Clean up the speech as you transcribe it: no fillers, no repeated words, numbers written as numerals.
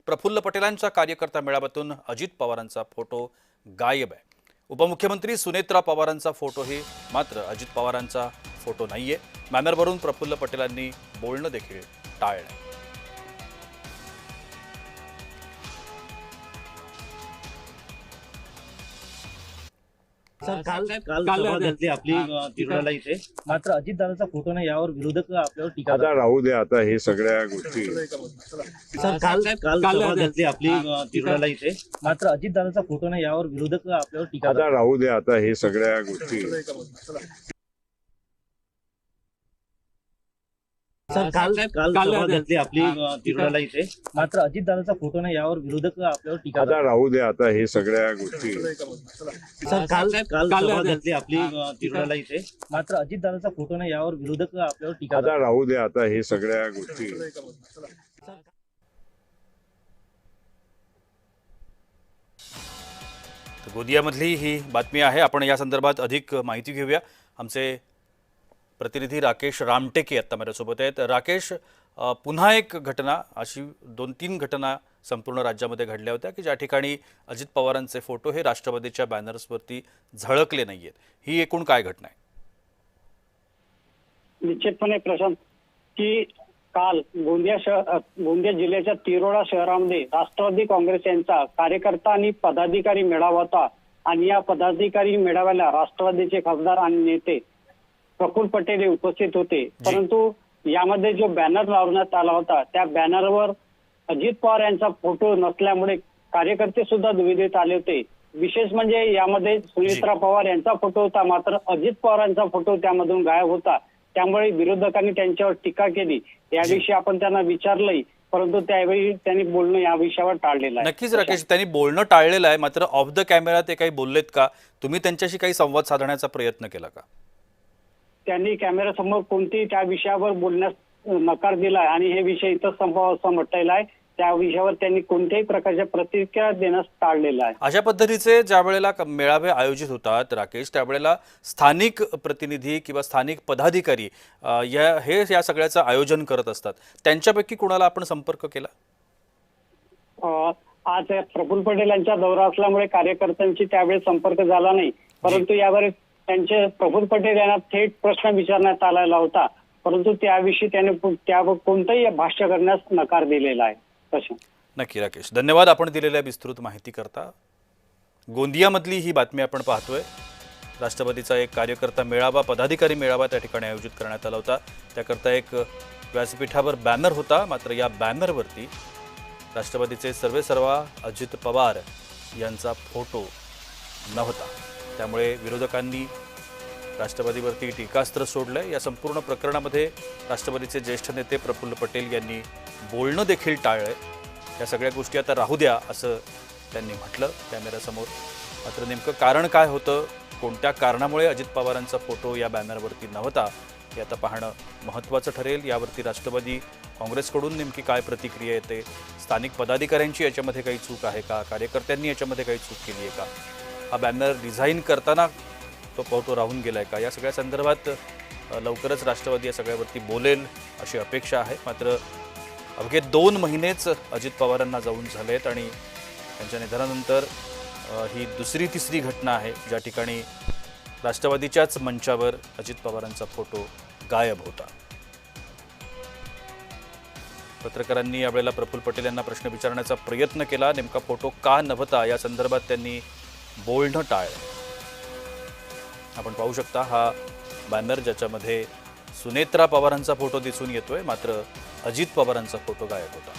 प्रफुल्ल पटेलांच्या कार्यकर्ता मेळाव्यातून अजित पवारांचा फोटो गायब आहे। उपमुख्यमंत्री सुनेत्रा पवारांचा फोटोही मात्र अजित पवारांचा फोटो नाहीये। बॅनरवरून प्रफुल्ल पटेलांनी बोलणं देखील टाळलंय। सर काल सभा घेतली आपली तिरुडाला इथे, मात्र अजितदादांचा फोटो नाही, यावर विरोधक आपल्यावर टीका आता राहू दे आता हे सगळ्या गोष्टी। सर काल सभा घेतली आपली तिरुडाला इथे, मात्र अजितदादांचा फोटो नाही, यावर विरोधक आपल्यावर टीका आता राहू दे आता हे सगळ्या गोष्टी। सर काल सभा घेतली आपली तिरुडाला इथे, मात्र अजितदादांचा फोटो नाही, यावर विरोधक आपल्यावर टीका आता राहू दे आता हे सगळ्या गोष्टी। सर काल सभा घेतली आपली तिरुडाला इथे, मात्र अजितदादांचा फोटो नाही, यावर विरोधक आपल्यावर टीका आता राहू दे आता हे सगळ्या गोष्टी। गोंदियामधली ही बातमी आहे। आपण या संदर्भात अधिक माहिती घेऊया। आमचे प्रतिनिधी राकेश रामटेके आता माझ्यासोबत आहेत। राकेश, पुन्हा एक घटना, अशी 2-3 घटना संपूर्ण राज्यामध्ये घडल्या होत्या की ज्या ठिकाणी अजित पवारांचे फोटो हे राष्ट्रवादीच्या बॅनर्सवरती झळकले नाहीयेत। ही एकूण काय घटना आहे? निश्चितपणे प्रशांत, की काल गोंदिया जिल्ह्याच्या तिरोडा शहरामध्ये राष्ट्रवादी काँग्रेस यांचा कार्यकर्ता आणि पदाधिकारी मेळावा होता आणि या पदाधिकारी मेळाव्याला राष्ट्रवादीचे खासदार आणि नेते प्रफुल्ल पटेल हे उपस्थित होते। परंतु यामध्ये जो बॅनर लावण्यात आला होता त्या बॅनरवर अजित पवार यांचा फोटो नसल्यामुळे कार्यकर्ते सुद्धा दुविधेत आले होते। विशेष म्हणजे यामध्ये सुनेत्रा पवार यांचा फोटो होता, मात्र अजित पवारांचा फोटो त्यामधून गायब होता। त्यामुळे विरोधकांनी त्यांच्यावर टीका केली। याविषयी आपण त्यांना विचारलंय, परंतु त्यावेळी त्यांनी बोलणं या विषयावर टाळलेलं आहे। नक्कीच राकेश, त्यांनी बोलणं टाळलेलं आहे, मात्र ऑफ द कॅमेरा ते काही बोललेत का? तुम्ही त्यांच्याशी काही संवाद साधण्याचा प्रयत्न केला का? त्यांनी कॅमेऱ्यासमोर कोणतीही त्या विषयावर बोलण्यास नकार दिलाय आणि हे विषय इथं संभव असं म्हटलेलं आहे। त्या विषयावर त्यांनी कोणत्याही प्रकारच्या प्रतिक्रिया देण्यास टाळलेलं आहे। अशा पद्धतीचे ज्या वेळेला मेळावे आयोजित होतात राकेश, त्यावेळेला स्थानिक प्रतिनिधी किंवा स्थानिक पदाधिकारी या सगळ्याचं आयोजन करत असतात। त्यांच्यापैकी कोणाला आपण संपर्क केला? आज प्रफुल्ल पटेल यांचा दौरा असल्यामुळे कार्यकर्त्यांशी त्यावेळेस संपर्क झाला नाही, परंतु यावर त्यांचे प्रफुल्ल पटेल यांना थेट प्रश्न विचारण्यात आलेला होता, परंतु त्याविषयी त्याने त्यावर कोणतंही भाष्य करण्यास नकार दिलेला आहे। नक्की राकेश, धन्यवाद आपण दिलेल्या विस्तृत माहिती करता। गोंदियामधली ही बातमी आपण पाहतोय। राष्ट्रवादीचा एक कार्यकर्ता मेळावा, पदाधिकारी मेळावा त्या ठिकाणी आयोजित करण्यात आला होता। त्याकरता एक व्यासपीठावर बॅनर होता, मात्र या बॅनरवरती राष्ट्रवादीचे सर्वेसर्वा अजित पवार यांचा फोटो नव्हता। त्यामुळे विरोधकांनी राष्ट्रवादीवरती टीकास्त्र सोडलंय। या संपूर्ण प्रकरणामध्ये राष्ट्रवादीचे ज्येष्ठ नेते प्रफुल्ल पटेल यांनी बोलणं देखील टाळलंय। या सगळ्या गोष्टी आता राहू द्या असं त्यांनी म्हटलं कॅमेऱ्यासमोर। मात्र नेमकं कारण काय होतं, कोणत्या कारणामुळे अजित पवारांचा फोटो या बॅनरवरती नव्हता हे आता पाहणं महत्त्वाचं ठरेल। यावरती राष्ट्रवादी काँग्रेसकडून नेमकी काय प्रतिक्रिया येते, स्थानिक पदाधिकाऱ्यांची याच्यामध्ये काही चूक आहे का, कार्यकर्त्यांनी याच्यामध्ये काही चूक केली आहे का, हा बॅनर डिझाईन करताना तो फोटो राहून गेलाय का, या सगळ्या संदर्भात लवकरच राष्ट्रवादी या सगळ्यावरती बोलेल अशी अपेक्षा आहे। मात्र अवघे 2 महिनेच अजित पवारांना जाऊन झालेत आणि त्यांच्या निधनानंतर ही दुसरी-तिसरी घटना आहे ज्या ठिकाणी राष्ट्रवादीच्याच मंचावर अजित पवारांचा फोटो गायब होता। पत्रकारांनी यावेळेला प्रफुल्ल पटेल यांना प्रश्न विचारण्याचा प्रयत्न केला। नेमका फोटो का नव्हता या संदर्भात त्यांनी बोलणं टाळलं। आपण पाहू शकता हा बॅनर ज्याच्यामध्ये सुनेत्रा पवारांचा फोटो दिसून येतोय, मात्र अजित पवारांचा फोटो गायब होता।